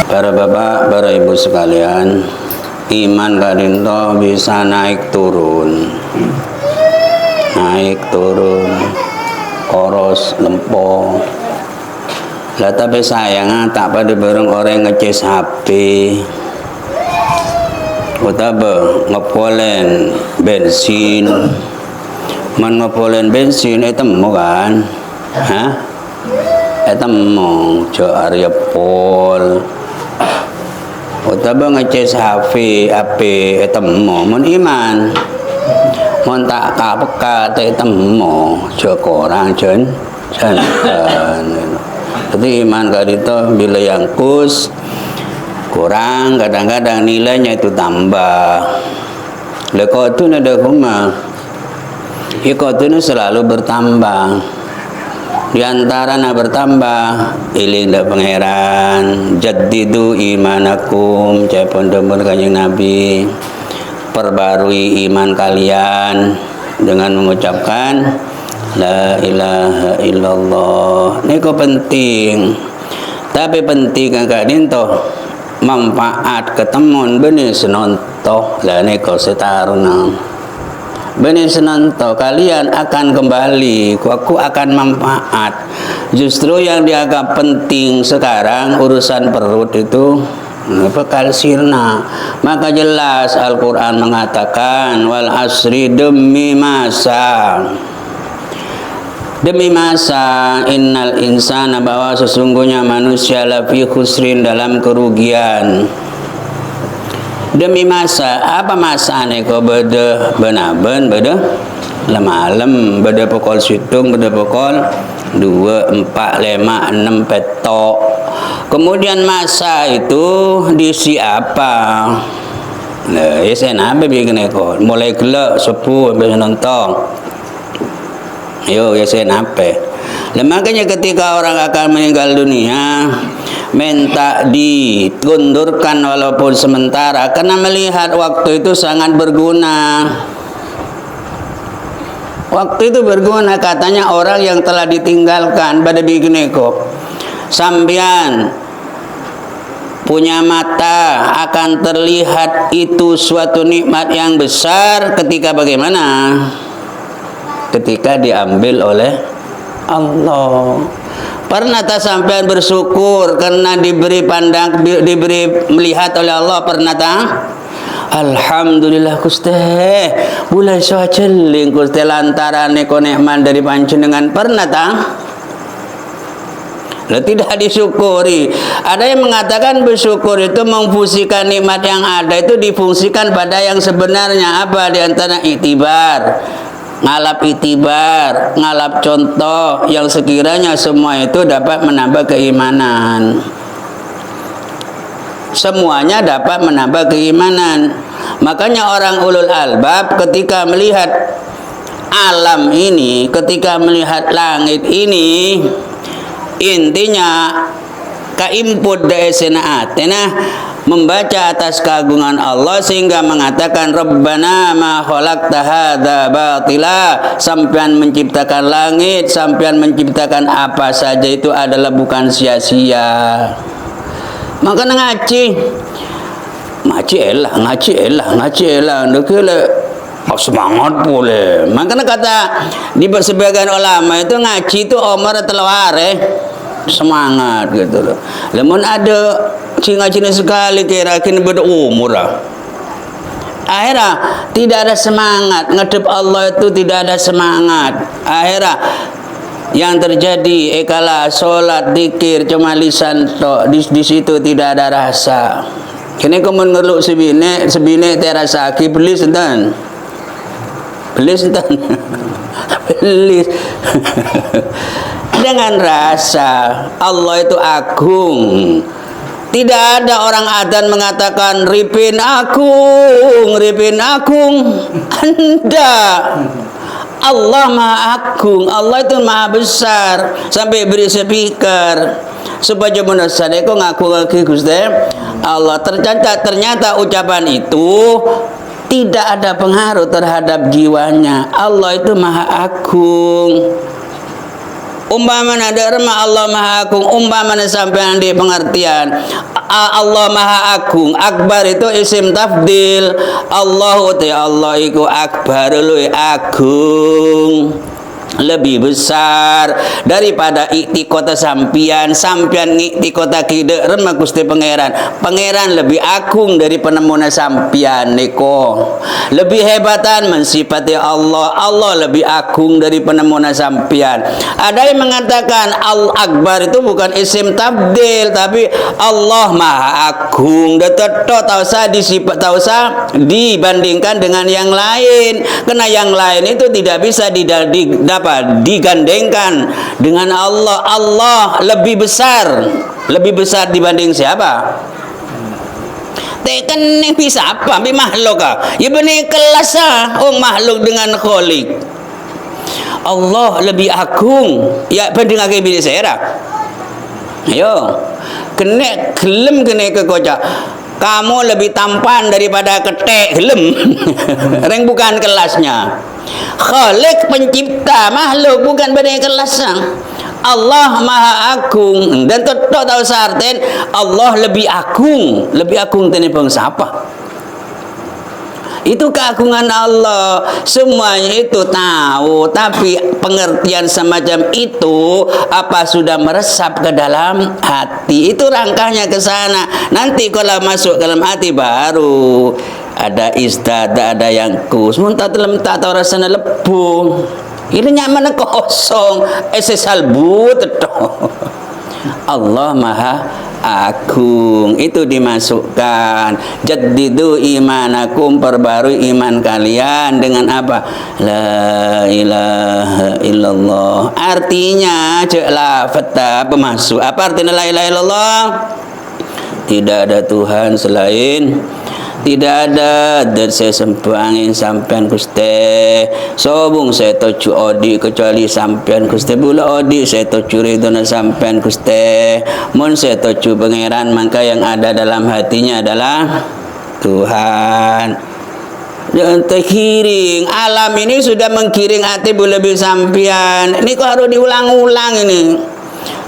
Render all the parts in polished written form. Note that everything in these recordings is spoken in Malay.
Para bapak, para ibu sekalian, iman kadinto bisa naik turun, koros lempo. Lah tapi sayang tak pada bareng orang ngeces HP, utawa ngepolen bensin, ngepolen bensin itu kan, temu jo Arya Pol utawa ngeces HP temu mun iman mun tak kapeka temu jo korang jen jadi iman kadito bila yang kurang kadang-kadang nilainya itu tambah lekotun ada kuma ikotun selalu bertambah. Di antara bertambah iling dak pangeran jaddidu imanakum cai pondok Kanjeng Nabi, perbarui iman kalian dengan mengucapkan la ilaha illallah. Niko penting, tapi penting kakak dinto manfaat ketemuan benih senontoh lah niko setaruna benih senanto kalian akan kembali, aku akan manfaat. Justru yang dianggap penting sekarang urusan perut itu bekal sirna. Maka jelas Al-Quran mengatakan wal asri demi masa innal insana bahwa sesungguhnya manusia lafi khusrin dalam kerugian. Demi masa, apa masa ni kau beda benaben beda lemalam beda pukul situng beda pukul 2, 4, 5, 6 petok. Kemudian masa itu diisi apa? Nah, saya nabe bikin kau mulai gelap sepuh sampai nonton. Yo, saya nabe. Makanya ketika orang akan meninggal dunia minta ditundurkan walaupun sementara karena melihat waktu itu sangat berguna. Waktu itu berguna katanya orang yang telah ditinggalkan pada bikin eko. Sambian punya mata akan terlihat itu suatu nikmat yang besar ketika bagaimana? Ketika diambil oleh Allah. Pernah tak sampean bersyukur karena diberi pandang, diberi melihat oleh Allah? Pernah tak? Alhamdulillah Gusti, mulai saceling Gusti lantaran neko nikmat dari panjenengan. Pernah tak? Lah tidak disyukuri. Ada yang mengatakan bersyukur itu memfungsikan nikmat yang ada itu difungsikan pada yang sebenarnya. Apa di antara itibar? Ngalap itibar, ngalap contoh yang sekiranya semua itu dapat menambah keimanan. Semuanya dapat menambah keimanan. Makanya orang ulul albab ketika melihat alam ini, ketika melihat langit ini, intinya kaimput daesena atena membaca atas keagungan Allah sehingga mengatakan Rabbana ma khalaqta hadza batila, sampean menciptakan langit, sampean menciptakan apa saja itu adalah bukan sia-sia. Maka ngaji elah ndekele semangat boleh. Makanya kata di sebagian ulama itu ngaji itu umur telaware semangat gitu loh. Lemon ada cina-cina sekali kira-kira berumur lah. Akhirnya tidak ada semangat ngedep Allah itu, tidak ada semangat. Akhirnya yang terjadi ekala solat dikir cuma lisan tok, di situ tidak ada rasa. Kini kamu ngeluk sebine terasa aki belis enten. Belis dengan rasa Allah itu agung. Tidak ada orang adzan mengatakan ripin agung. Anda Allah maha agung, Allah itu maha besar sampai beri speaker supaya menurut kok ngaku lagi Gusti Allah. Ternyata ucapan itu tidak ada pengaruh terhadap jiwanya. Allah itu maha agung. umpamana derma Allah Maha Agung, umpamana sampean di pengertian Allah Maha Agung, akbar itu isim tafdil. Allahu ta Allah iku akbar, luwih agung, lebih besar daripada iktikota sampian iktikota kide remah Gusti pangeran lebih agung dari penemuna sampian niko, lebih hebatan mensifati Allah lebih agung dari penemuna sampian. Ada yang mengatakan Al-Akbar itu bukan isim tabdil, tapi Allah Maha Agung, tak usah dibandingkan dengan yang lain, karena yang lain itu tidak bisa digandengkan dengan Allah. Allah lebih besar dibanding siapa? Tekan ni bisa apa? Bi makhluk ah. Ya benih kelas ah. Oh makhluk dengan Khalik. Allah lebih agung. Ya banding lagi bila saya. Ayo. Kena kekocak. Kamu lebih tampan daripada ketek gelem. Reng bukan kelasnya. Khalik pencipta makhluk, bukan benda kelasnya. Allah Maha Agung, dan tak tahu sarten Allah lebih agung tenimbang siapa? Itu keagungan Allah. Semuanya itu tahu, tapi pengertian semacam itu apa sudah meresap ke dalam hati. Itu rangkanya ke sana. Nanti kalau masuk ke dalam hati baru ada istada, ada yang kus. Muntah dalam tak tahu rasanya lepuh. Ini nyaman kosong. Salbu teto. Allah Maha Agung, itu dimasukkan. Jaddidu imanakum, perbarui iman kalian dengan apa? La ilaha illallah. Artinya ceklah fata pemasuk. Apa artinya la ilaha illallah? Tidak ada Tuhan selain, tidak ada dan saya sempangin sampean Gusti. Sobung saya tocu odi kecuali sampean Gusti. Bula odi saya tocu ridona sampean Gusti. Mun saya tocu pangeran, maka yang ada dalam hatinya adalah Tuhan. Jangan terkiring. Alam ini sudah mengkiring hati lebih sampean. Ini kok harus diulang-ulang ini.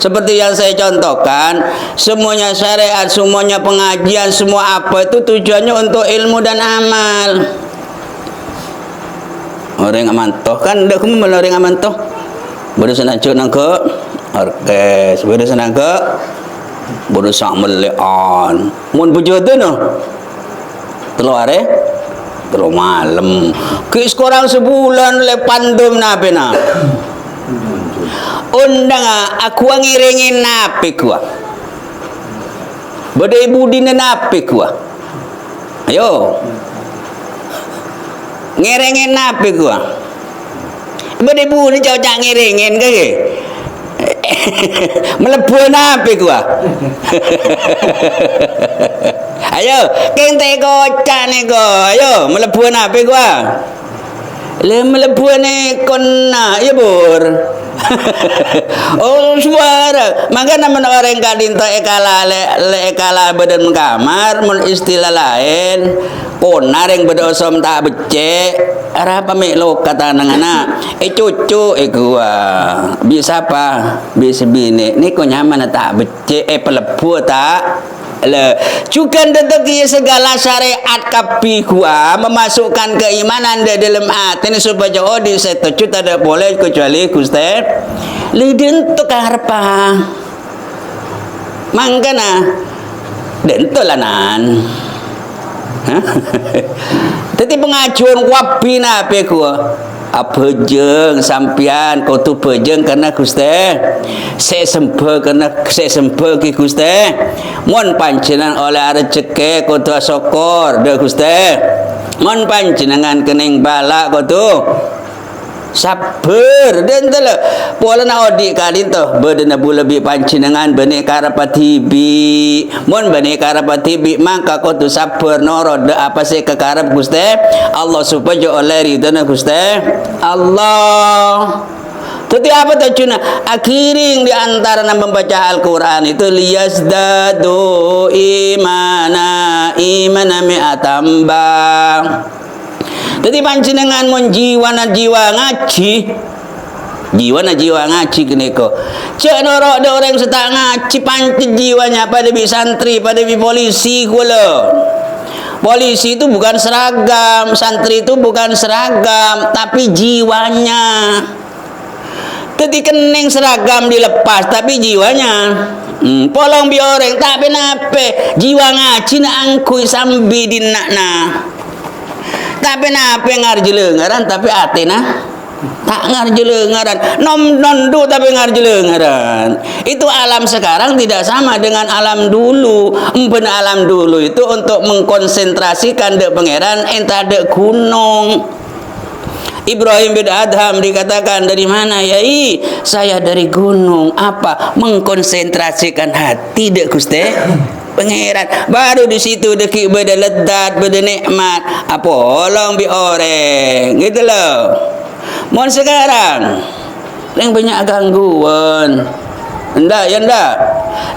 Seperti yang saya contohkan, semuanya syariat, semuanya pengajian, semua apa itu tujuannya untuk ilmu dan amal. Orang amantoh kan dah kamu orang amantoh. Baru senang nang ke orkes, baru senang ke baru sak meleon. Mun bejodoh no. Telu are, telu malam. Kis korang sebulan le pandum na pena. Undang aku ngiringin napi kuah. Badai budina napi kuah. Ayo. Ngiringin napi kuah. Badai budina jauh ngiringin ke? Melebu napi kuah. Ayo, kente kocak ni ko. Ayo, melebu napi kuah. Le melebu ni kona, ya bur. Oh suara maka nama orang kadinta ekala badan kamar mun istilah lain konar yang bedosom tak becek arah apa melo kata anak cucu gua bisa apa bisa bini ni kok nyaman tak becek pelebu tak le juga tentu segala syariat kapi gua memasukkan keimanan di dalam hati ini supaya di setuju tidak boleh kecuali Gusti lidin tu karpa mangkana den tolanan jadi pengajuan wabi nape gua apa jeng sampian kau tu pejeng karena Gusti saya sembah karena saya sembah ki Gusti mon panjenengan oleh rezeki kau tu syukur dah Gusti mon panjenengan kening bala kau tu sabar dan telah pola nak odik kalin tu berdana lebih panjenengan benih karapatibi mon benih karapatibi maka kau tu sabar norod apa sih kekarap Gusti Allah supaya oleh ridana Gusti Allah. Tapi apa tu cuna akhiring di antara membaca Al-Quran itu liyazdadu imana mi'atambah. Jadi panjenengan mun jiwa ngaji Jiwa na jiwa ngaji kene ko. Cek norok ada orang setak ngaji pancet jiwanya pada bi santri, pada bi polisi kula. Polisi itu bukan seragam, santri itu bukan seragam, tapi jiwanya. Ketika neng seragam dilepas, tapi jiwanya. Polong bi orang tak benape, jiwa ngaji na angkui sambi dinakna. Tak benape ngarjelengaran, tapi atena tak ngarjelengaran. Nondu tapi ngarjelengaran. Itu alam sekarang tidak sama dengan alam dulu. Empen alam dulu itu untuk mengkonsentrasikan dek pangeran entah dek gunung. Ibrahim bin Adham dikatakan dari mana yai? Saya dari gunung. Apa? Mengkonsentrasikan hati dek Gusti pangeran. Baru di situ deki beda ledat, beda nikmat. Apa long bi orang gitu loh. Mohon sekarang yang banyak gangguan. Enggak, ya enggak.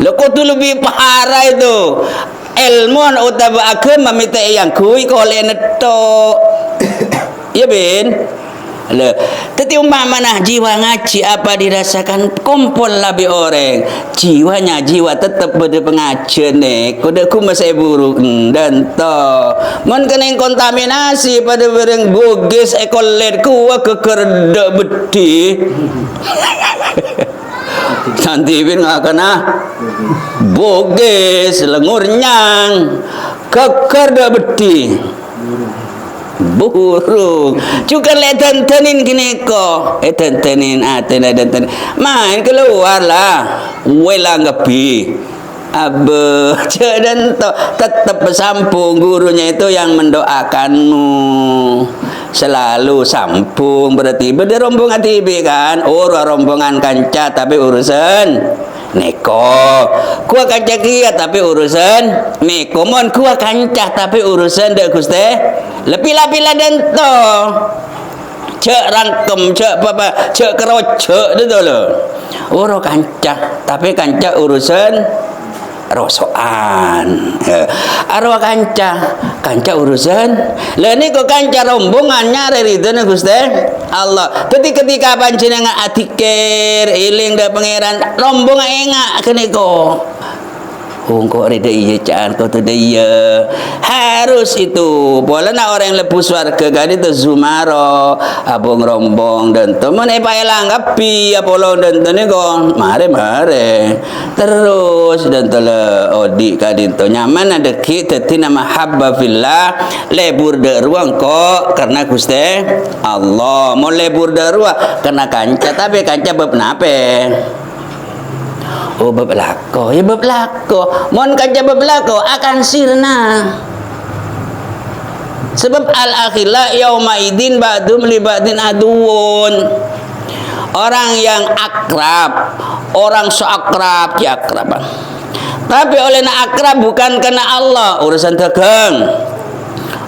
Loko tu lebih parah itu. Ilmuan utaba agama minta yang kui koleh netok. Ya bin. Tetapi umpamana jiwa ngaji apa dirasakan kompol lebih orang. Jiwanya jiwa tetap pada pengajian ni. Kuda ku masih buruk dan to. Mon kena kontaminasi pada barang bogis ekolet ku kekerdak beti. Nanti bin ngakana bogis lengurnyang kekerdak beti. Burung juga lihat tenin gini kok tenin atena dan main keluar lah wela ngepi abe dan to tetap bersambung gurunya itu yang mendoakanmu selalu sambung berarti beda rombongan tibi kan rombongan kanca tapi urusan neko kuah kancah kia tapi urusan neko mon kuah kancah tapi urusan dek Gusti lebih-lebih dan to cek rangkem cek apa cek kerocek itu loh uro kancah tapi kancah urusan rosokan arwah kancah urusan lah ni kok kancah rombongannya dari itu nih Gusti Allah ketika panjenengan atikir iling da pangeran rombongan engak kene kok kok reda iya caan kau tu dia harus itu boleh nak orang yang lepas warga kan itu zumaro abong rombong dan teman payah langgapi apolong dan tani kau mare terus dan tele odi kadin tu nyaman ada kita tina mahabba fillah lebur de ruang kok karena Gusti Allah mau lebur de ruang karena kanca tapi kanca bab nape bab lako ya bab lako mon kanca bab lako akan sirna sebab al akhila yauma idin ba'dum li ba'din aduun orang yang akrab orang seakrab ya akrab tapi oleh nak akrab bukan karena Allah urusan tegang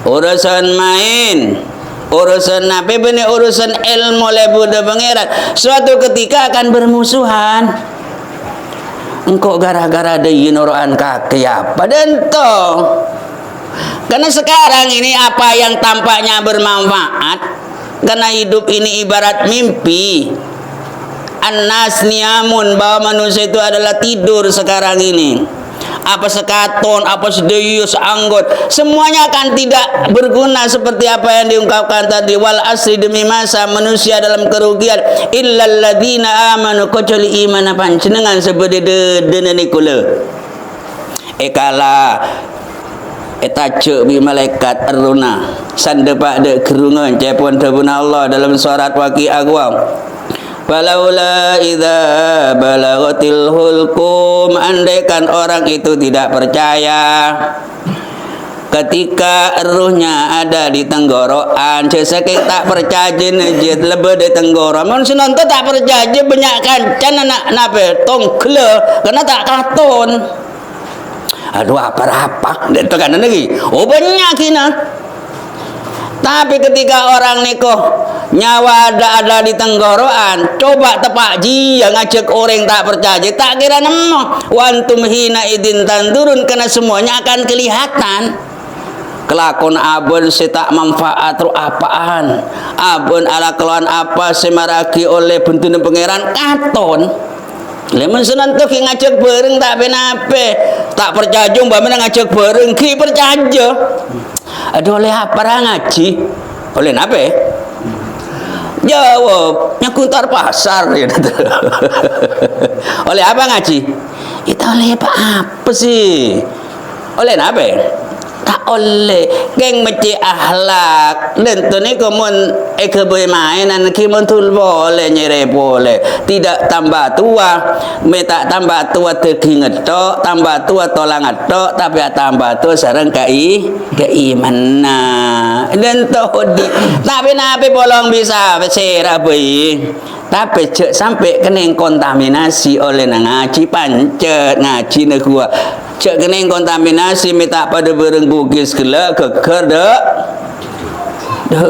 urusan main urusan nabi benih urusan ilmu lebu de pangeran suatu ketika akan bermusuhan engkau gara-gara deui noroan kaki apa dan to karena sekarang ini apa yang tampaknya bermanfaat karena hidup ini ibarat mimpi annas niamun bahwa manusia itu adalah tidur sekarang ini apa sekaton, apa sedeyus, anggot semuanya akan tidak berguna seperti apa yang diungkapkan tadi wal asri demi masa manusia dalam kerugian illal ladzina amanu kecuali iman panjenengan seperti deneni kula ekala eta cek bi malaikat aruna sandepak de gerungan cepon debuna Allah dalam surat waqiah gua Falaula idza balagatil hulqum andaikan orang itu tidak percaya ketika ruhnya ada di tenggorokan sesake tak percaya jenejit lebih di tenggorokan mun sinonto tak percaya banyak kancan anak nape tonggle karena tak katon aduh apa itu kan lagi banyak kina tapi ketika orang nikoh nyawa ada di tenggorokan coba tepak ji yang ngajak orang tak percaya tak kira nemu wantum hina idin tandurun karena semuanya akan kelihatan kelakon abon se tak manfaat ro apaan, abon ala kelawan apa semaragi oleh bentunan pangeran katon. Lemon sunan tu ki ngajak bareng tak benape, tak percaya mbak mana ngajak bareng ki percaya. Aduh oleh apa ngaji, oleh nape? Jawab nyakuntar pasar ya. Oleh apa ngaji? Itu oleh apa sih? Oleh nape? Tak oleh geng mesti akhlak dan tu ni kemun kebermainan kimun tu boleh nyere boleh tidak tambah tua meta tambah tua terkinget tok tambah tua tolang tok tapi tambah tua sareng keimanan dan tu di tapi nabi bolong bisa serabai tapi cek sampai kena kontaminasi oleh ngaji pancet ngaji negua cek kena kontaminasi minta pada bereng bugis gelak keker dak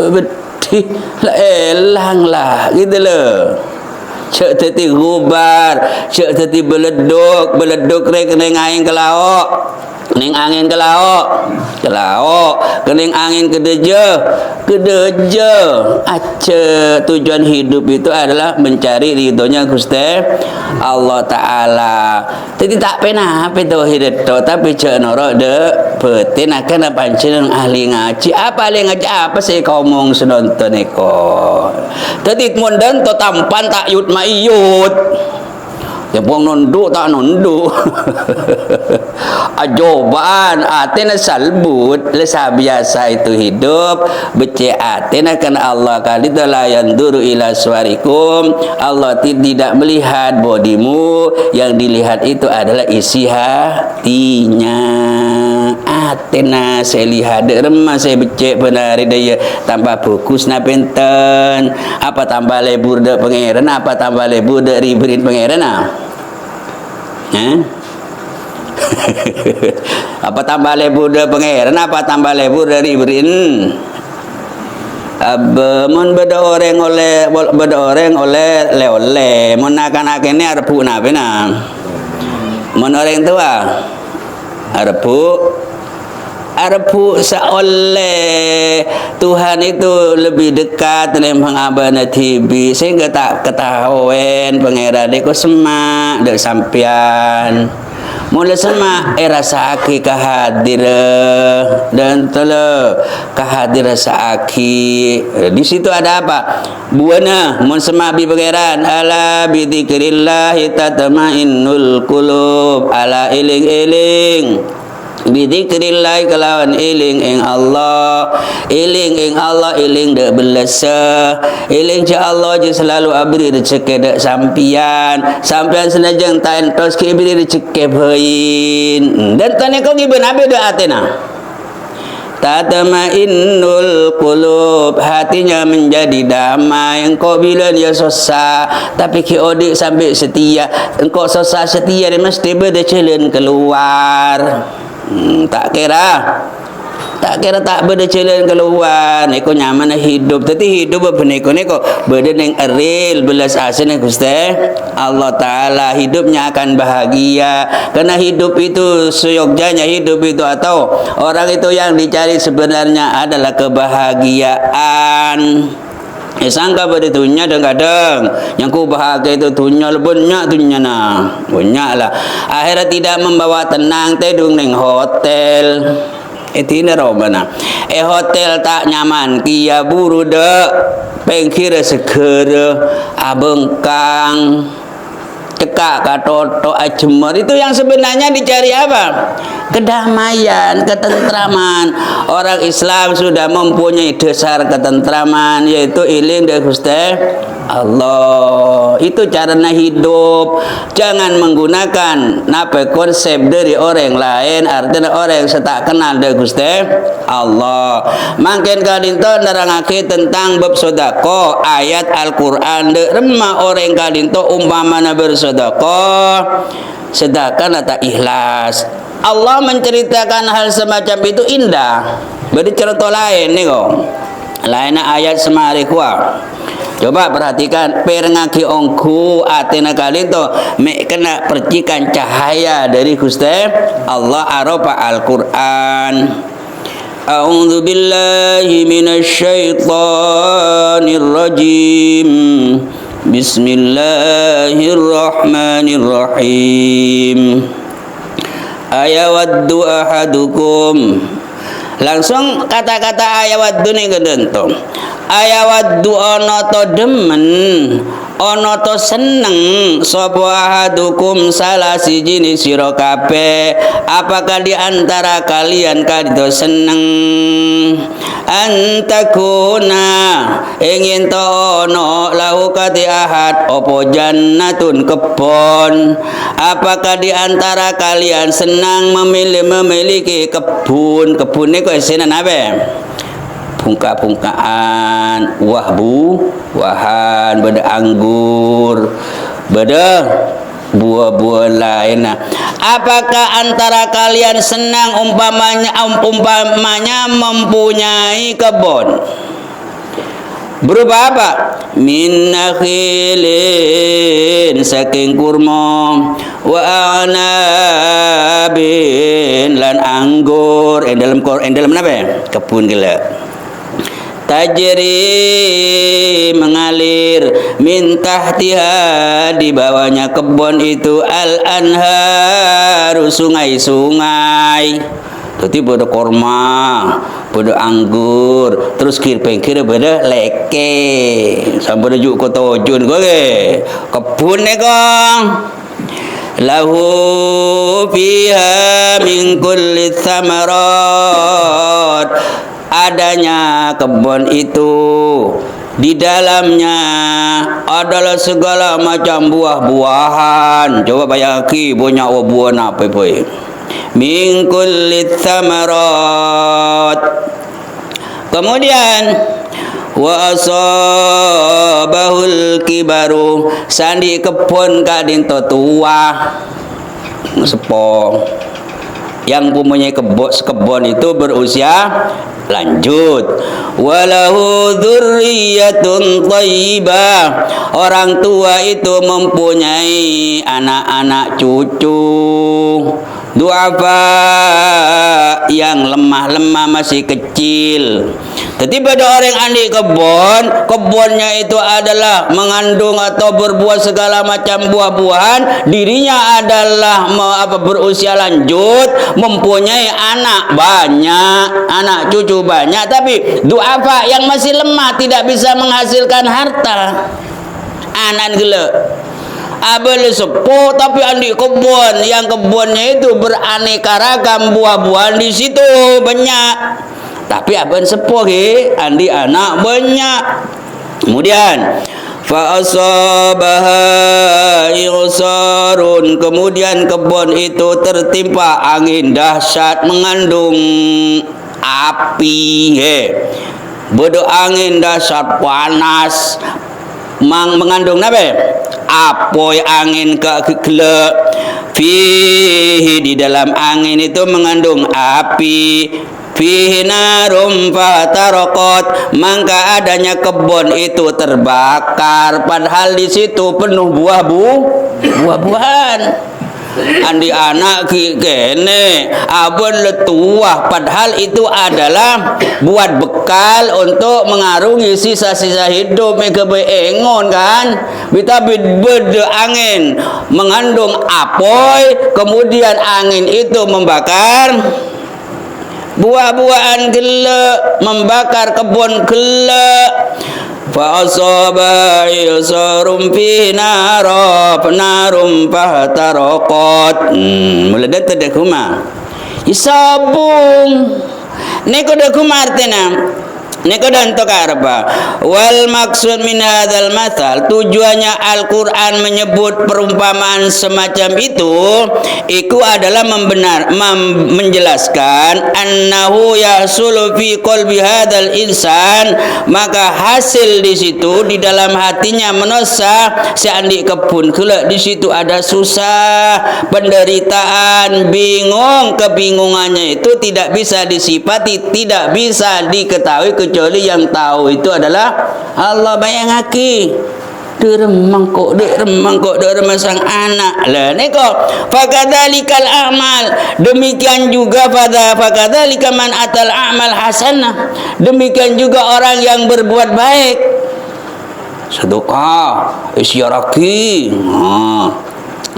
beti lah elang lah gitu loh cek teti gubar cek teti beleduk rek kena angin ke lauk kening angin ke lauk kening angin ke deje aja tujuan hidup itu adalah mencari ridhonya Gusti Allah Ta'ala jadi tak pernah apa itu hidup tapi cek norok de betin akan pancen ahli ngaji apa ahli ngaji apa sih kau ngomong senonton eko jadi mundan to tampan tak yut mayut ya buang nunduk tak nunduk ajobaan atena salbut lesa biasa itu hidup bece atena kan Allah kali la yanduru ila suwarikum Allah tidak melihat bodimu yang dilihat itu adalah isi hatinya atena saya lihat remah saya becek benar daya tambah fokus na penten apa tambah lebur de pangeran apa tambah lebur de ribrin pangeran apa tambah lebur de pangeran apa tambah lebur dari ribrin mon beda orang oleh le mon akan-akan ni arpu na pena mon orang tua arpu seoleh Tuhan itu lebih dekat dengan pengabana TV sehingga tak ketahuan pangeran itu semak dek sampian mula semak rasa aki kehadir dan tele kehadir rasa aki di situ ada apa buana mun semak bi pangeran ala bi dzikrillah tatmainnul qulub ala iling-iling bidzikrillah kelawan iling ing Allah iling dak belesa iling ja Allah je selalu abri rezeki dak sampian senajang ta entos ke beri rezeki bein dan tane kau giben abe dak atena tatmainnul qulub hatinya menjadi damai engkau bila dia susah tapi ki odik sampai setia engkau susah setia dia mesti berdecelen keluar tak kira tak beda jalan keluar neko nyaman hidup tapi hidup beneko neko beda neng eril belas asin Gusti Allah Ta'ala hidupnya akan bahagia karena hidup itu seyogjanya hidup itu atau orang itu yang dicari sebenarnya adalah kebahagiaan sangka pada dunia kadang yang ku bahagia itu dunia banyak dunia nah banyak lah akhirat tidak membawa tenang tedung neng hotel itu ini robana hotel tak nyaman kia buru dek pengkira segera abengkang cekak katoto ajemor itu yang sebenarnya dicari apa kedamaian ketentraman orang Islam sudah mempunyai dasar ketentraman yaitu iling dari Gusti Allah itu caranya hidup jangan menggunakan napa konsep dari orang lain artinya orang yang tak kenal dari Gusti Allah makin kadinto nerangake tentang bab sedekah ayat Al-Qur'an de remah orang kadinto umpamana bersedekah sedekah tak ikhlas Allah menceritakan hal semacam itu indah bercerita lain nih kok lainnya ayat semari kuah coba perhatikan perngaki ongku atena kali itu kena percikan cahaya dari Gusti Allah aropa Al-Quran A'udzu billahi minasyaitonir rajim. Bismillahirrahmanirrahim. Ayawaddu ahadukum. Langsung kata-kata ayawaddu ni kedento. Ayawaddu ana to demen, ana to seneng sapa ahadukum salah siji ni sira kabeh. Apakah di antara kalian kadito seneng antakuna ingin to ono lahu kati ahad opo jannatun kebon. Apakah di antara kalian senang memiliki kebun? Kebun ini kok isinan apa? Bungka-bungkaan, wahan, beda anggur, beda buah-buah lain. Apakah antara kalian senang umpamanya mempunyai kebun? Berupa apa? Min nakhilin, saking kurma, wa anabin, lan anggur. Dalam apa? Kebun gila. Tajri, mengalir, min tahtiha, di bawahnya kebun itu al-anharu, sungai-sungai. Jadi pada korma, pada anggur, terus kira-kira pada leke, sampai juk kota ojun gue, kebun ni kong. Lahu fiha min kulli thamarat, adanya kebun itu di dalamnya adalah segala macam buah-buahan. Coba bayangkan banyak buah apa boy. Min kulli thamarat. Kemudian wa asabahul kibaru, sandi kebun kadin tua sepo. Yang mempunyai kebun itu berusia lanjut. Walahu dzurriyyatun thayyibah, orang tua itu mempunyai anak-anak cucu. Du'afa, yang lemah-lemah masih kecil. Jadi pada orang andi kebunnya itu adalah mengandung atau berbuah segala macam buah-buahan, dirinya adalah berusia lanjut, mempunyai anak banyak, anak cucu banyak, tapi du'afa yang masih lemah, tidak bisa menghasilkan harta. Anak gila. Abel sepuh tapi andi kebun, yang kebunnya itu beraneka ragam buah-buahan di situ banyak. Tapi abang sepuh andi anak banyak. Kemudian fa asabaha irsarun, kemudian kebun itu tertimpa angin dahsyat mengandung api. Bodo angin dahsyat panas mengandung apa? Apoy angin kegelek. Fihi, di dalam angin itu mengandung api. Fihi narum fataraqat, maka adanya kebun itu terbakar, padahal di situ penuh buah-buahan. Andi anak kene abon letuah, padahal itu adalah buat bekal untuk mengarungi sisa-sisa hidup mereka beengon kan. Kita beda angin mengandung apoy, kemudian angin itu membakar buah-buahan gelek, membakar kebun gelek. Fa asaba yasarum fi narum fahtaraqat. Mula dah tak kuma isabung neko dah kuma artinya neko dan to karba. Wal maksud min hadzal matsal, tujuannya Al-Qur'an menyebut perumpamaan semacam itu adalah menjelaskan annahu yahsulu fi qalbi hadzal insan, maka hasil di situ di dalam hatinya manusia si andi kebun kelak, di situ ada susah, penderitaan, bingung. Kebingungannya itu tidak bisa disifati, tidak bisa diketahui kecuali yang tahu itu adalah Allah. Bayangaki deremang kok sang anak lah neko fakadzalikal a'mal, demikian juga fakadzalika man atal a'mal hasanah, demikian juga orang yang berbuat baik sedekah isyaraki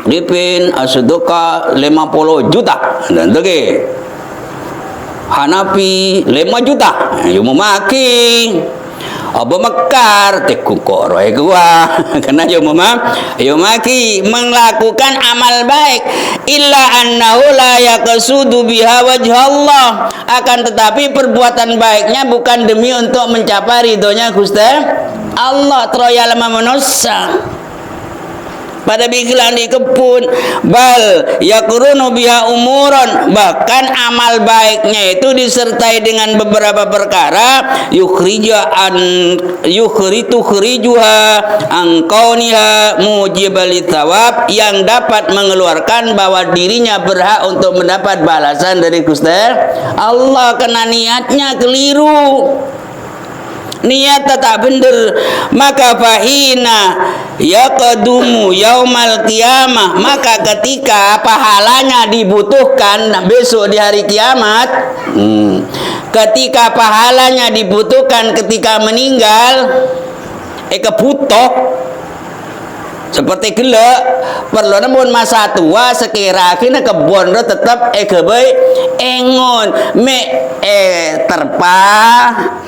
dipin sedekah 50 juta dan lagi Hanafi 5 juta yo memaki Abu Mekar tekukor wae gua karena yo maki melakukan amal baik illa annahu la yaqsudu biha wajhallah, akan tetapi perbuatan baiknya bukan demi untuk mencapai ridhonya Gusti Allah troya lama manusia pada bikilan di kebun bal yakurunu biha umuron, bahkan amal baiknya itu disertai dengan beberapa perkara yukhrijuha angkauniha mujibali thawab, yang dapat mengeluarkan bahwa dirinya berhak untuk mendapat balasan dari Gusti Allah, karena niatnya keliru, niat tak bener, maka fahina yaqdumu yaumal qiyamah, maka ketika pahalanya dibutuhkan besok di hari kiamat, ketika pahalanya dibutuhkan ketika meninggal kebutuh seperti gelak perlu namun masa tua sekira kena kebon tetap kebay engon terpa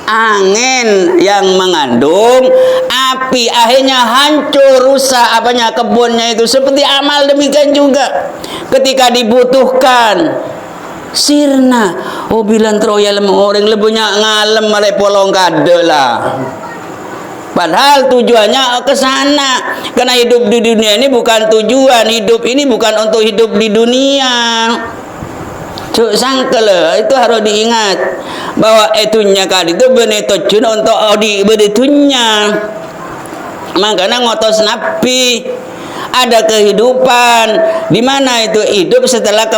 angin yang mengandung api, akhirnya hancur rusak apanya kebunnya itu. Seperti amal demikian juga ketika dibutuhkan sirna bilang troyal orang lebunya ngalem mare polong kadelah, padahal tujuannya ke sana. Karena hidup di dunia ini bukan tujuan, hidup ini bukan untuk hidup di dunia. Cuk sangkel itu harus diingat bahwa etunya kali itu benar tujuan untuk benetunya. Makanya ngotos Nabi ada kehidupan di mana itu hidup setelah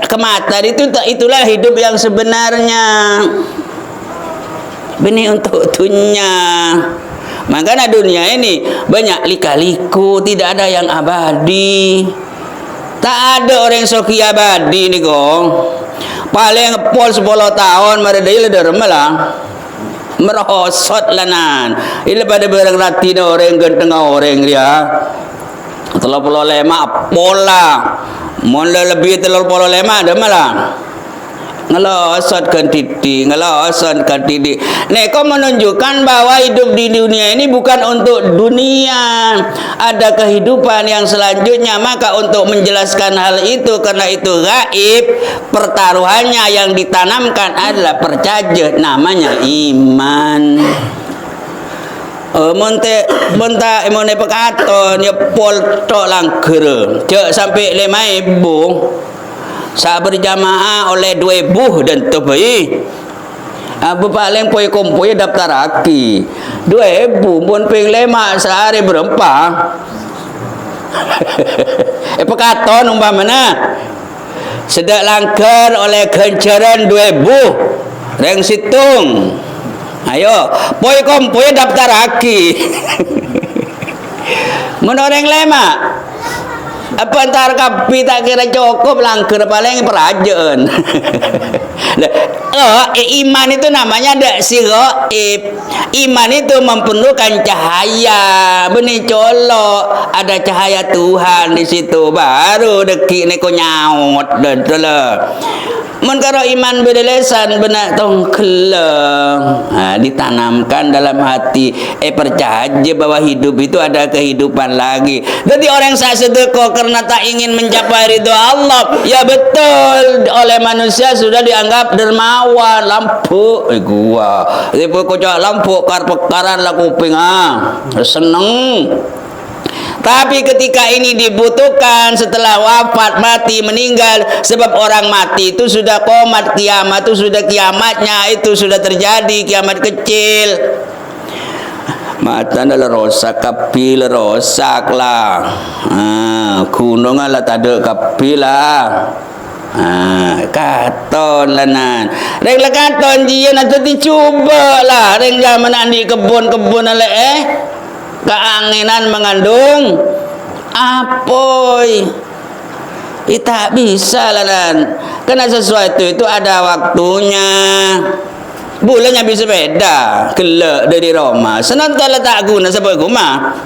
kematian itulah hidup yang sebenarnya. Benih untuk dunia. Makanya dunia ini banyak lika-liku, tidak ada yang abadi. Tak ada orang soki abadi ni kong. Paling pol 10 tahun mari dia leder malah merosot lanan. Ini pada barang rati orang ganteng orang dia. 35 pola. Mon lebih 35 ada malah. Ngelosot kan titik. Neko menunjukkan bahwa hidup di dunia ini bukan untuk dunia. Ada kehidupan yang selanjutnya. Maka untuk menjelaskan hal itu, karena itu gaib, pertaruhannya yang ditanamkan adalah percaya, namanya iman. Monta emone pekaton ya pol tok langger. Cek sampai 5.000. Saya berjamaah oleh 2.000 dan tebai. Abu paling poi kompoi daftar aki 2.000 pun ping 5 sehari berapa? Pekaton umpamana sedak langgar oleh ganjaran 2.000 reng situng. Ayo poi kompoi daftar aki. Menoreng lema apa antar kapi tak kira cukup langgar paling perajaan. Iman itu namanya ada si gaib. Iman itu memerlukan cahaya, benih colok, ada cahaya Tuhan di situ baru deki neko nyaut dah. Mun karo iman bedelesan benak tongkeleng, ditanamkan dalam hati, percaya bahwa hidup itu ada kehidupan lagi. Jadi orang saya sedekah karena tak ingin mencapai ridho Allah, ya betul, oleh manusia sudah dianggap dermawan, lampu gua. Tipe kocak lampu kar-pekaran lah kuping seneng. Tapi ketika ini dibutuhkan setelah wafat, mati, meninggal, sebab orang mati itu sudah komat, kiamat itu sudah kiamatnya, itu sudah terjadi kiamat kecil. Mata adalah rosak, kapil rosak lah. Gunung lah tak ada kapil lah. Katon lanan. Reng lah katon dia nanti dicoba lah. Reng zaman andi kebun-kebun keanginan mengandung apoy. Tak bisa lah dan karena sesuatu itu ada waktunya. Bulannya bisa beda kelak dari Roma senang kalau tak guna sebab guma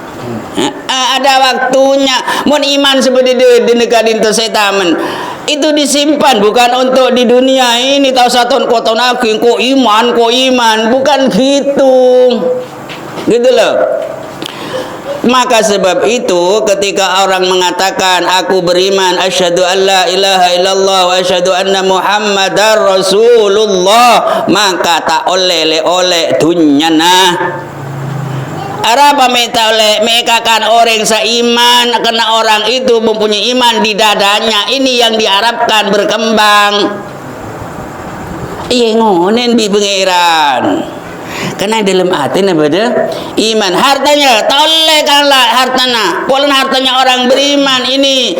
ada waktunya. Mun iman seperti di negara dinto setamen itu disimpan bukan untuk di dunia ini tahu satu kota naking kok iman bukan gitu loh. Maka sebab itu ketika orang mengatakan aku beriman asyhadu alla ilaha illallah wa asyhadu anna muhammadar rasulullah maka tak oleh dunyana apa minta oleh mereka kan orang seiman karena orang itu mempunyai iman di dadanya. Ini yang diharapkan berkembang. Iya ngonen di pengiran. Karena dalam hati beda iman hartanya toleh kalah hartanya pola hartanya orang beriman ini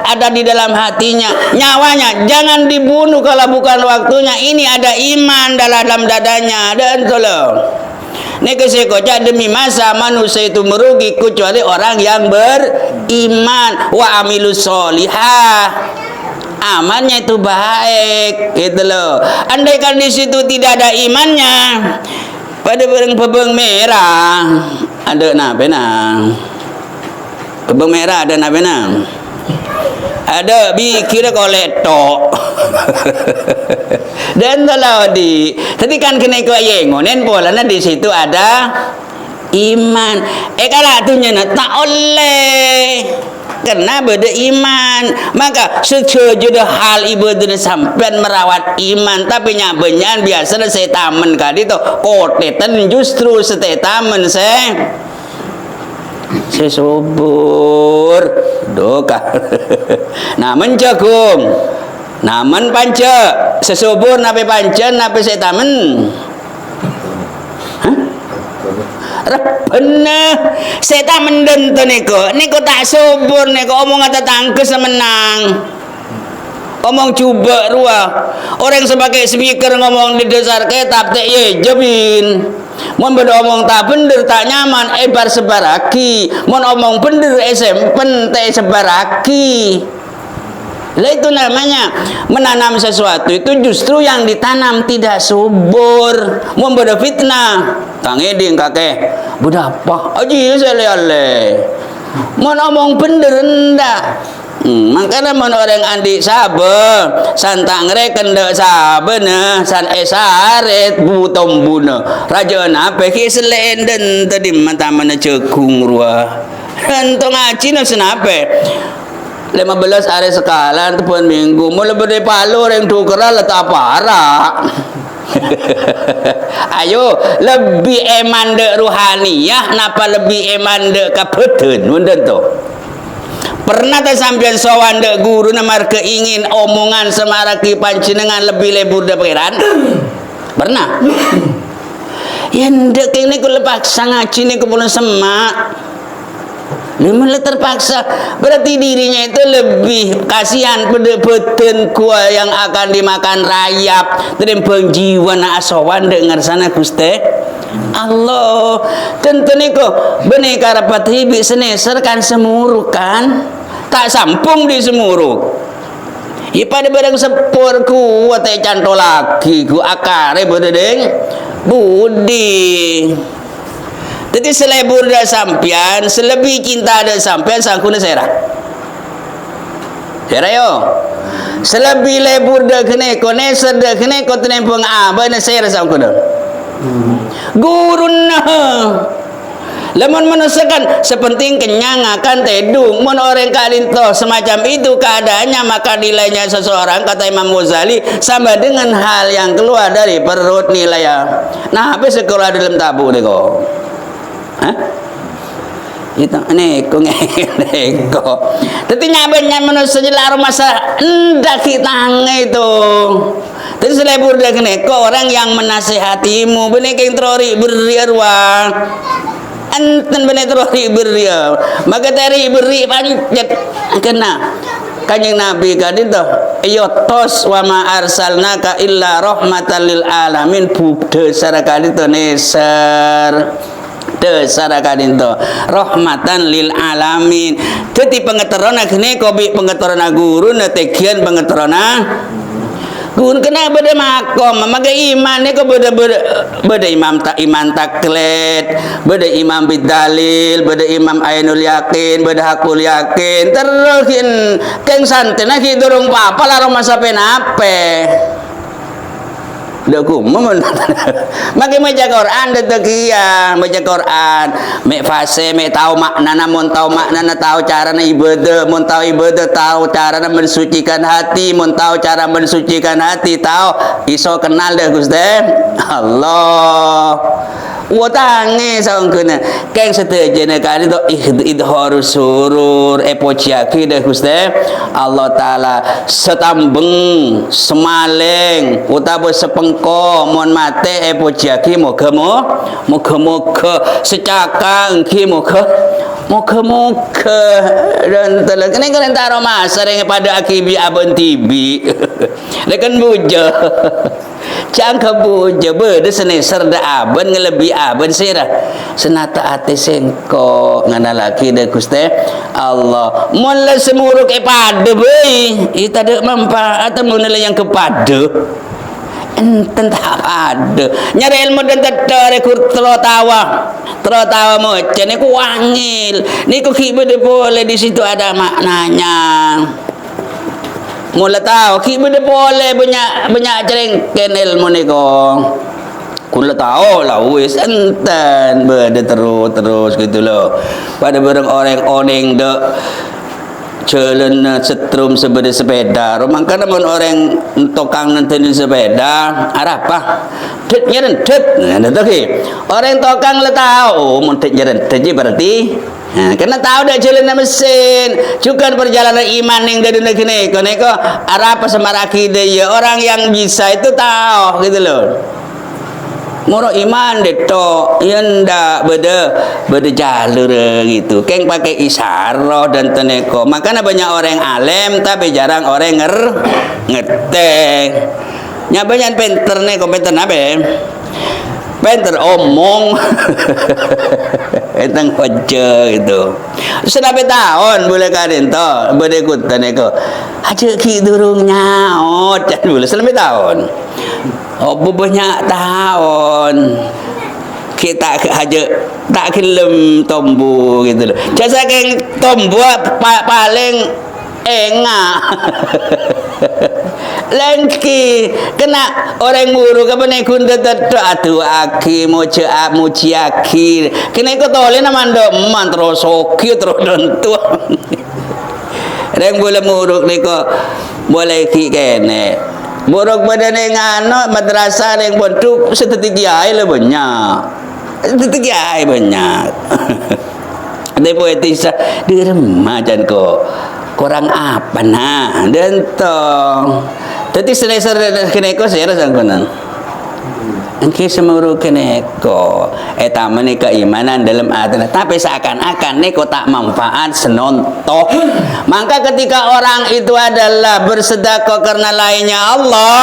ada di dalam hatinya nyawanya jangan dibunuh kalau bukan waktunya. Ini ada iman dalam dadanya dan tolong. Ini kesekocak demi masa manusia itu merugi kecuali orang yang beriman wa amilus solihah. Amannya itu baik gitu loh. Andaikan di situ tidak ada imannya pada pebeng merah ada napena pebeng merah ada napena ada bikir kolektor dan kalau di tadi kan kena kau yengonen polanya di situ ada iman kalau tunya tak oleh karena beda iman maka setuju hal ibadah sampai merawat iman tapi nyabenyan biasa saya tamen kali itu kotetan justru setetamen saya subur doka namun jagung namun panca sesubur nape panca nape saya tamen bener saya mendento niko tak subur niko omong kata tangkes menang omong coba ruah orang sebagai speaker ngomong di dasar kitab tak ye jebin mon beda omong tak bener tak nyaman bar sebaraki mon omong bener sempen tak sebaraki. Lah itu namanya menanam sesuatu itu justru yang ditanam tidak subur. Mun beda fitnah. Kang Eding kakek, budak apa? Aji sele-ale. Mun omong bener ndak. Makanya mun orang andi sabar, santang reken dek sabar nah, san esaret butombuna. Raja nape ki selenden tadi mata mana cegung ruah. Entong ngaji nah senape. 15 hari sekalan tu pun minggu mulai berdiri palu yang tukeran letak parah. Ayo lebih eman dek ruhaniyah napa lebih eman dek kapeten munden tu pernah tak sampean sowan dek guru namar keingin omongan semaraki pancinengan lebih lebur dek pengiran pernah yang dek ini ku lepaksa ngaji ni ku pulang semak Memang terpaksa berarti dirinya itu lebih kasihan pada beten kuah yang akan dimakan rayap dan penjiwa na asawan dengar sana Gusti Allah tentu niko benika rapat hibi seneser kan semuruk kan tak sampung di semuruk pada barang sepur kuat canto lagi ku akare bodeng budi. Jadi selebur dah sampian, selebih cinta dah sampian sangkuna serah. Serah yo. Selebih lebur dah kene kone ser dah kene ko tenempong aba na serah sangkuna. Gurun nah. Lemon menusakan sepenting kenyang akan tedung. Mun orang kalinto semacam itu keadaannya maka nilainya seseorang kata Imam Ghazali sama dengan hal yang keluar dari perut nilainya. Nah, apa sekolah dalam tabu ni kok? Hah? Itu neko neko. Tapi nyabenya manusia jelar masa ndak kita itu. Terus selebur dah neko orang yang menasihatimu benek yang terori beriarwa. Enten benek terori beria. Maka dari beri pancet kena. Kanjeng Nabi kadin toh ayo tos wa ma arsalnaka illa rahmatan lil alamin bukde secara kadin toh neser Tesara kadinto rahmatan lil alamin. Jadi pengeterona kene kobi pengeterona guru na tekian pengeterona guru kena beda makom maka iman ni ko beda iman taklet, beda imam bidalil, beda imam ainul yakin, beda hakul yakin. Terusin keng santen na kidurung papa laro masa penape. Daku memang maki baca Quran detekian baca Quran mek fase mek tahu maknana mun tahu maknana tahu carana ibadah mun tahu ibadah tahu carana mensucikan hati mun tahu cara mensucikan hati tahu iso kenal deh Gusti Allah watange saungkeuna keng setejana kali to idhar surur epociaki deh Gusti Allah taala setambeng semaleng utawa sepengko mon mate epociaki moga secaka engki moga dan telah kene kene taro mas sering pada akibi abon tibi lekan buja cangka buja bede seneser da aben ngelebi aben sirah senata ate sengko ngana laki de Gusti Allah mun semuruk pada beuy ita de manfaat mun yang kepada enten tak ada nyari ilmu dan tetare kur tertawa moce niku wangil niku kibede boleh di situ ada maknanya mula tahu kibede boleh banyak cerengken ilmu niku kula tahu lah wis enten bede terus gitu loh pada bareng orang oneng dek jalan setrum sebeda sepeda rumang kana mun orang tokang nenten sepeda arah apa det nyeren det nah tadi orang tokang le tahu mun det nyeren det berarti nah karena tahu dak jalan mesin juga perjalanan iman yang dari negeri neko arah apa semaraki dia orang yang bisa itu tahu gitu loh moro iman deto yanda beda jalur gitu keng pakai isyarah dan teneko makanya banyak orang alim tapi jarang orang ngeteng nya banyak pinter nih komputer nabe pinter omong entang hoja gitu senabe tahun boleh kadin to bede ikut teneko aja ki durung nyaot jan boleh senabe tahun oh banyak tahun kita aja tak kelem tombu gitu loh jasa keng tombu paling enggak lengki kena orang guru kapan ekun tetu atu aki moce muci aki kena ikut oleh nama man terus oki terus dontu orang boleh muruk niko boleh ki kene buruk badan yang ngano madrasah yang bentuk setetik kiai le banyak setetik kiai banyak ada poetisa di remajan kok kurang apa nah dan tong tadi selesai keneko saya rasa konan engke semuru keneko eta meni keimanan dalam hati tapi seakan-akan neko tak manfaat senontoh maka ketika orang itu adalah bersedekah karena lainnya Allah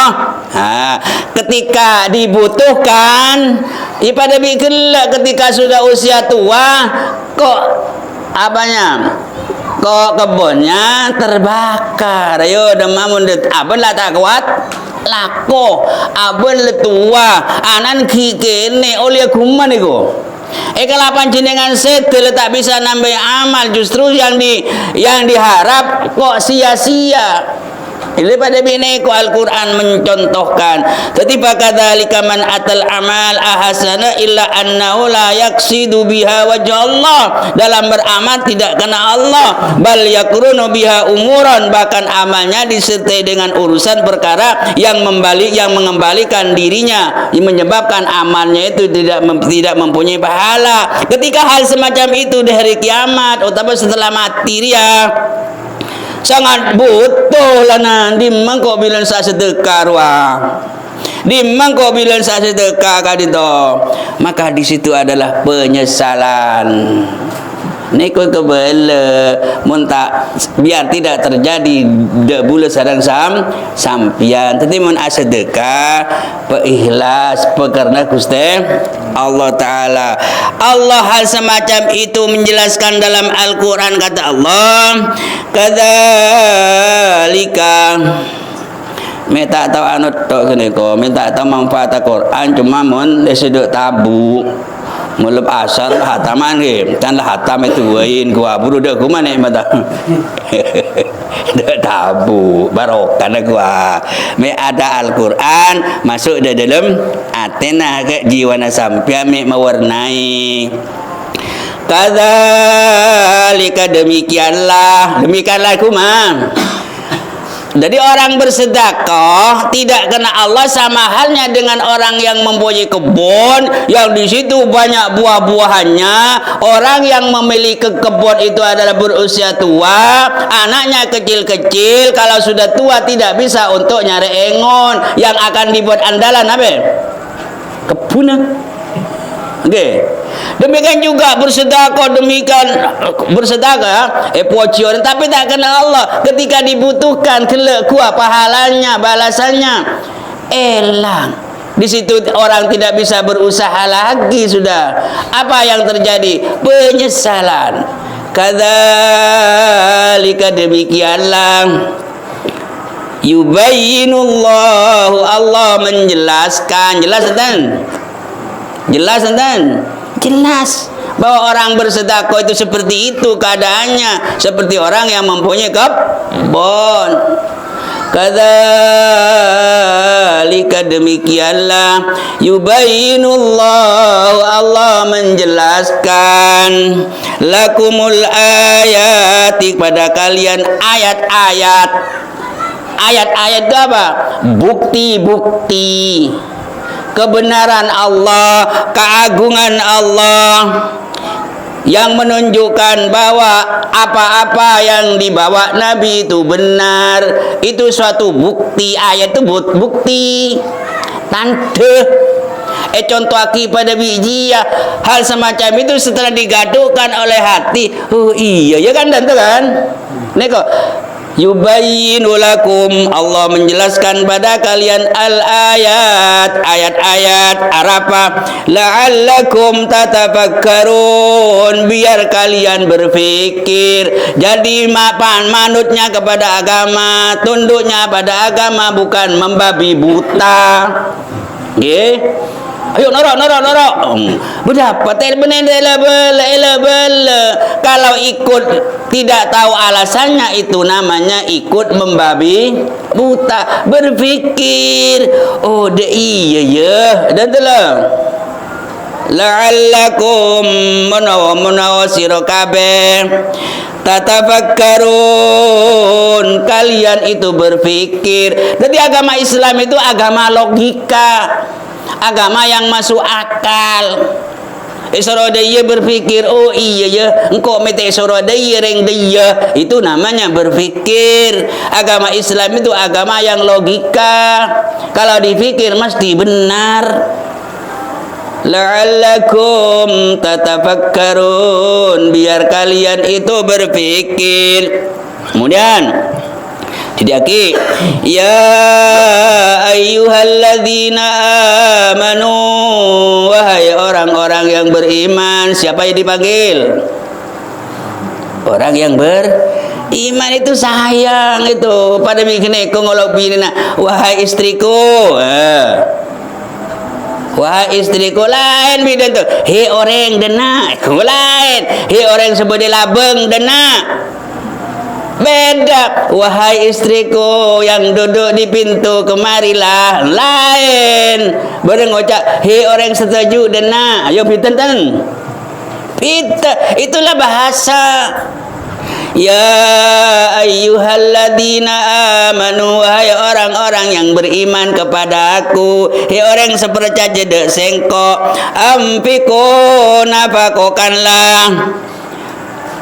ketika dibutuhkan ipada bikelak ketika sudah usia tua kok apanya kok kebunnya terbakar ayo demamun abon lah tak kuat lako abon letua anan kikene oleh kuman itu kelapan jenengan setel tak bisa nambah amal justru yang diharap kok sia-sia ini pada bini Al-Quran mencontohkan ketiba kadzalika man atal amal ahsana illa annahu la yaqsidu biha wajh Allah dalam beramal tidak kena Allah bal yakrunu biha umuran bahkan amalnya disertai dengan urusan perkara yang mengembalikan dirinya yang menyebabkan amalnya itu tidak mempunyai pahala ketika hal semacam itu di hari kiamat atau setelah mati dia sangat butuh lana dimang kok bilang saya sedekah ruang dimang kok bilang saya sedekah kadito maka di situ adalah penyesalan Neko kebele munta biar tidak terjadi debula sarang sampian. Tadi mun sedekah peikhlas pekarna Gusti Allah Taala. Allah hal semacam itu menjelaskan dalam Al-Qur'an, kata Allah, kadzalika minta tahu anut tok kene ko, minta tahu manfaat Al-Qur'an cuma mun sedek tabu. Mulai asar hataman ke, kan lah hatam itu wain gua buru dah gua mana mata, dah tabu barokah dah gua. Me ada Al-Quran masuk di dalam atena ke jiwa nasampian me mewarnai. Kadzalika demikianlah kumah. Jadi orang bersedekah tidak kena Allah sama halnya dengan orang yang mempunyai kebun yang di situ banyak buah-buahannya. Orang yang memiliki kebun itu adalah berusia tua, anaknya kecil-kecil, kalau sudah tua tidak bisa untuk nyari engon yang akan dibuat andalan apa? Kebun. Okay. Demikian juga bersedekah, pocion tapi tak kenal Allah. Ketika dibutuhkan kelak kuah pahalanya, balasannya elang. Di situ orang tidak bisa berusaha lagi sudah. Apa yang terjadi? Penyesalan. Kadzalika demikianlah yubayyinullahu, Allah menjelaskan. Jelas bahwa orang bersedekah itu seperti itu keadaannya, seperti orang yang mempunyai kebun. Kadzalika demikianlah yubayyinullahu, Allah menjelaskan lakumul ayati, pada kalian ayat-ayat. Ayat-ayat itu apa? Bukti-bukti kebenaran Allah, keagungan Allah, yang menunjukkan bahwa apa-apa yang dibawa Nabi itu benar. Itu suatu bukti. Ayat itu bukti, tanda. Contoh aki pada biji ya, hal semacam itu setelah digaduhkan oleh hati, oh iya ya kan, dan kan neko yubayyinu lakum, Allah menjelaskan pada kalian al-ayat, ayat-ayat apa? La'allakum tatafakkarun, biar kalian berfikir. Jadi manutnya kepada agama, tunduknya pada agama, bukan membabi buta. Nggih. Ayo norok. Berapa kalau ikut tidak tahu alasannya, itu namanya ikut membabi buta. Berpikir, oh iya ya, dan telah la'allakum menawa sira kabeh tatafakkarun, kalian itu berpikir. Jadi agama Islam itu agama logika, agama yang masuk akal. Dia berpikir, oh iya ya, engkau mete dia reng dia, itu namanya berpikir. Agama Islam itu agama yang logika, kalau dipikir mesti benar. La'allakum tatafakkarun, biar kalian itu berpikir. Kemudian jadi ya ayyuhalladzina amanu, wahai orang-orang yang beriman. Siapa yang dipanggil? Orang yang beriman itu sayang itu pada bikin ngolok binina, wahai istriku. Wahai istriku, lain beda tu. Hei orang dena, lain. Hei orang sebut labeng dena. Beda. Wahai istriku yang duduk di pintu, kemarilah. Lain. Bareng ngocak, hei orang setuju dena. Ayo pinten ten. Pita, itulah bahasa. Ya ayyuhalladzina amanu, wahai orang-orang yang beriman kepada aku. Hei orang seperti jedek sengkok. Ampiku, nafakokanlah,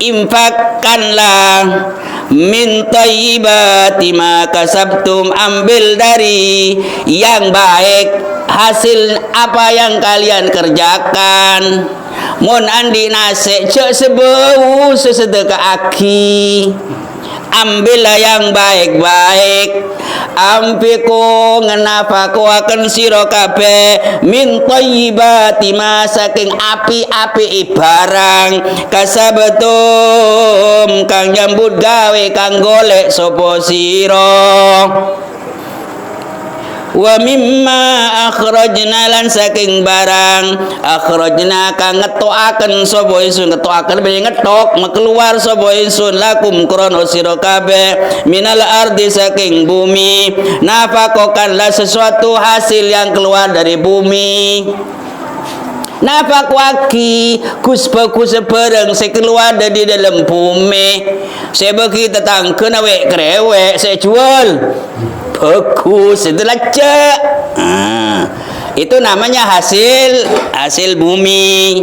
infakkanlah, min thayyibati ma kasabtum, ambil dari yang baik hasil apa yang kalian kerjakan. Mun andi nase cek sebau sesedekah aki. Ambillah yang baik-baik. Ampiku ngenafaku akan sira kabeh min thayyibati ma saking api-api barang kasabetum kang nyambut gawe kang golek sapa sira. Wa mimma akhrajna lan saking barang akhrajna kang ngetokaken sapa ingsun ngetokaken ben ngetok keluar sapa ingsun lakum krana sira kabeh minal ardi saking bumi nafakokanlah sesuatu hasil yang keluar dari bumi. Nafak waki kuspa-kus barang saya keluar dari dalam bumi. Saya bagi tetangga nawek krewek saya jual. Bagus, itulah cek. Itu namanya hasil bumi.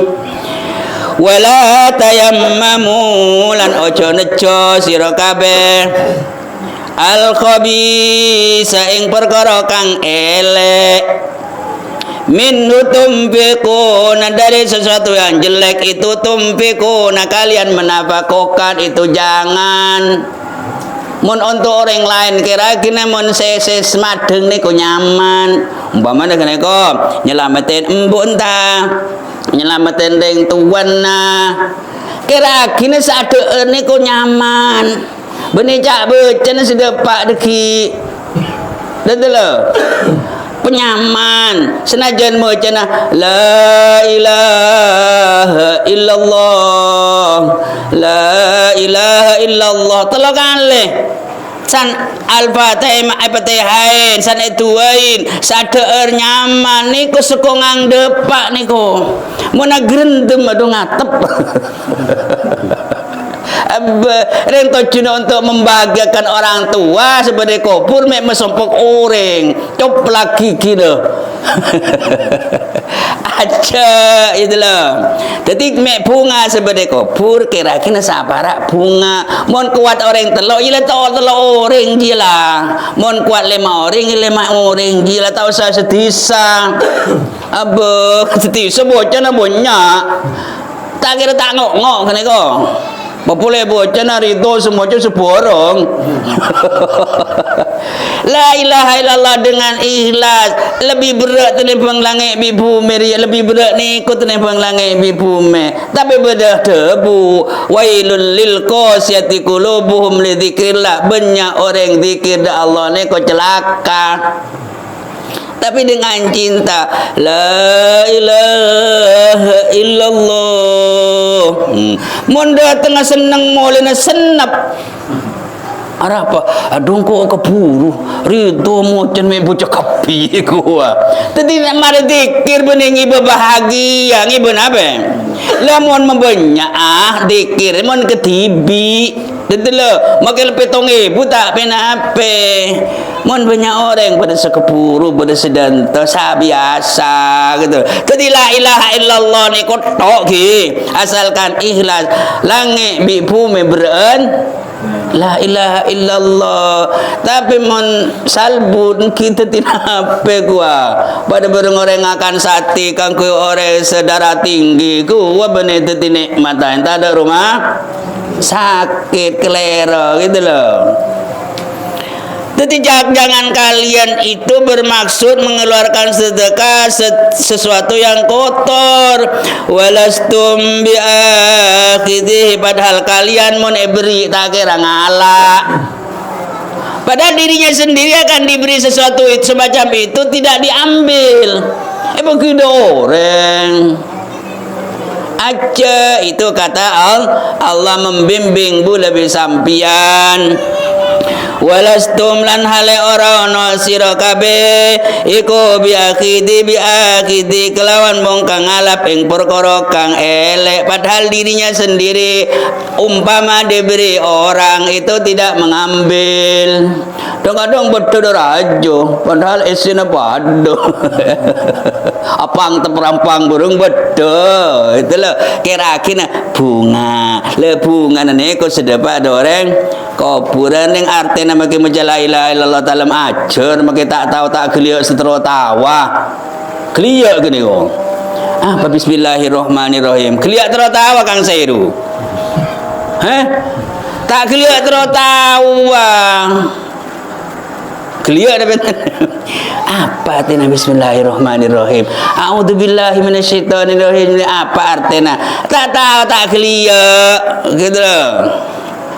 Wala tayammamu lan ojo nejo sira kabeh al khabisa ing perkara kang elek. Minhu tumfikuna dari sesuatu yang jelek itu tumfikuna kalian menafakokan itu jangan. Mun untuk orang lain kira kira mun seses madeng niku nyaman. Umpamane kene kok nyelamatin embuk entah, nyelamatin deng tuan nah. Kira kira sadeur niku nyaman. Bene cak becen sedepak deki. Betul penyaman senajan macana la ilaha illallah la ilaha illallah telo kalih san al-fatihah ma'apatihain san etuain sadeur nyaman niku saka ngangdepak niku mun grendem ado ngatep rento cina untuk membahagiakan orang tua sebagai kopur mek mesompok orang coplak gigi loh aja itulah jadi mek bunga sebagai kopur kira-kira sabarak bunga mon kuat orang telok ila telok orang gila mon kuat 5 orang gila tahu saya sedisa abe sedisa bocah na banyak tak kira tak ngok kene kok Popule bocah nari itu semuanya seborong. La ilaha illallah dengan ikhlas lebih berat tenimbang langit bi bumi, lebih berat ni ikut tenimbang langit bi bumi. Tapi bedah debu. Wailul lil qasyati qulubuhum li dzikrillah. Banyak orang zikir Allah ni kau celaka. Tapi dengan cinta la ilaha illallah monda tengah senang molena senap arah apa adung ko keburu rido mocen me bocah kapi gua tadi nak mari zikir bening ibu bahagia ngibu apa lamun membenya zikir mon ketibi dedelo makel petong ibu tak pena ape mon banyak orang pada sekepuru pada sedanta biasa gitu jadi la ilaha illallah ni kotok ki asalkan ikhlas langit bi bumi beren la ilaha illallah tapi mon salbun kita tidak apa gua pada bareng orang akan sati kan ku orang sedara tinggi gua bener teti nikmatan tak ada rumah sakit kelero gitu loh. Jadi jangan kalian itu bermaksud mengeluarkan sedekah sesuatu yang kotor. Walastum biakhidhi padahal kalian mau beri tak kira ngalah. Padahal dirinya sendiri akan diberi sesuatu itu semacam itu tidak diambil. Begitu orang. Aja itu kata Allah membimbing bu lebih sampian. Walastum lan hale ora ana sira kabeh iku biakhidi kelawan mong kang ngalap ing perkara kang elek padahal dirinya sendiri umpama diberi orang itu tidak mengambil kadang-kadang betul rajo padahal isina pado apang teperampang burung betul itulah kira-kira bunga le bunga niku sedepa ada orang kuburan yang artinya maki majalah ilaha illallah dalam ajar maki tak tahu tak geliak setero tawa geliak gini kok Apa bismillahirrahmanirrahim? Keliak tertawa Kang Sairu. Tak keliak tertawa. Keliak dapat. Apa artinya bismillahirrahmanirrahim? A'udzubillahi minasyaitonirrahim. Apa artinya? Tak tahu, tak keliak. Gitu loh.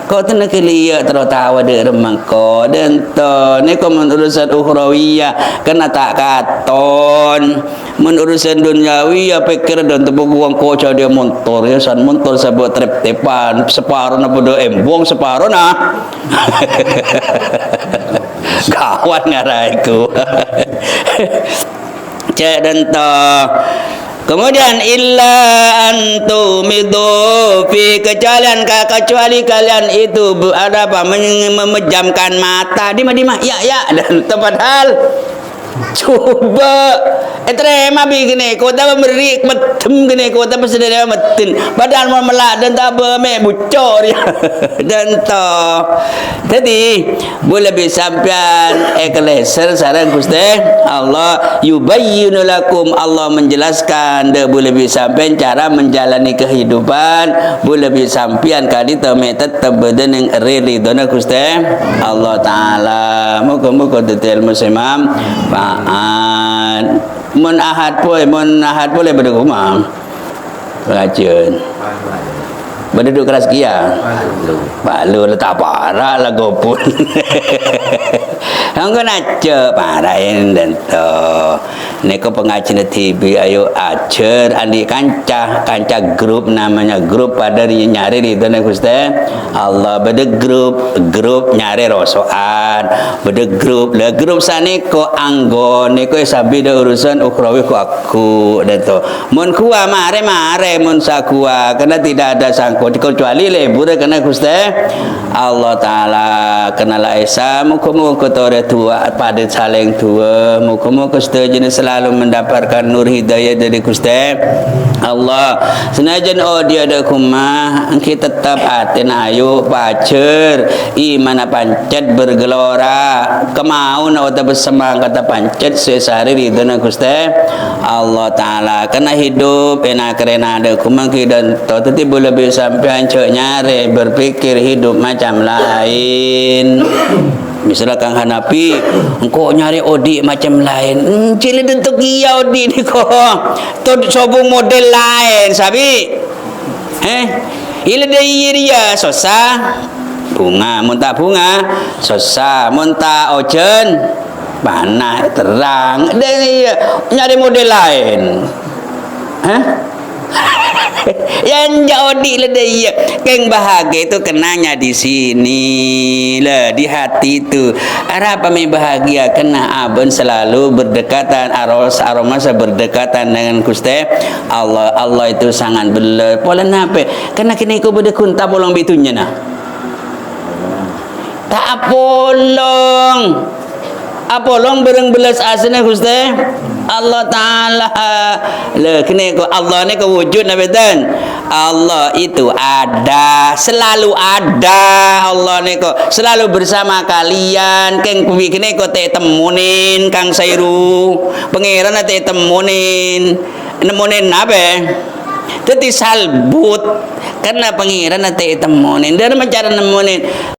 Kau tu nak keliak tertawa de remang kau dan to ni kau menurusan ukhrawiyah kena tak katon menurusan duniawi pikir dan tepuk uang kau dia motor ya san motor sebut trip tepan separuh na podo embong separuh na kawan ngaraiku cek dan to. Kemudian illa antumidu fi kecuali kalian itu ada apa memejamkan mata di mana ya dan tempat hal coba terima begini kau tak beri betem gini kau tak bersedia betin badan mau melak dan tak berme bucor ya dan to jadi boleh bersampian ekleser sarang Gusti Allah yubayyinu lakum Allah menjelaskan dah boleh bersampian cara menjalani kehidupan boleh bersampian kali teme tetap badan yang ridho Gusti Allah taala muga-muga detail musimam mun ahad boleh berdumam pengajian berduduk keras kia balu letak parah lah gopun angko nace parah dan to neko pengajian TV ayo ajar andi kanca grup namanya grup pada nyari di sana Gusti Allah beda grup nyari rosoan beda grup sana ko anggon neko sabi da urusan ukhrawi ko aku dan to mun kuah mare mun sakua karena tidak ada sangkut kecuali lebur kena Gusti Allah taala kenala esa muga-muga tore tua pada saling tua muga-muga setuju selalu mendapatkan nur hidayah dari Gusti Allah senajan dia ada kumah kita tetap aten ayo pacer iman pancet bergelora kemauan atau bersemangat kata pancet sesari di dana Gusti Allah taala kena hidup enak keren ada kumah dan tadi boleh sampai cek nyare berpikir hidup macam lain misalnya Kang Hanapi engkau nyari odi macam lain cile bentuk iya odi ni kok tu sobung model lain sabi ila dia sosa bunga muntah bunga sosa muntah ojen panah terang dan nyari model lain yang jadi ledai keng bahagia itu kenanya di sini lah di hati itu apa bahagia kena abon selalu berdekatan aroma berdekatan dengan Gusti Allah itu sangat beler pola nape kena kini ku berdekun tak bolong bitunya nah tak apolong bereng belas asana Gusti Allah taala le kene ko Allah ni ko wujud nabi dan Allah itu ada selalu ada Allah ni ko selalu bersama kalian keng kene ko te temunin Kang Sairu pangeran te temunin nemunin apa teti salbut karena pangeran nanti temunin dari cara nemunin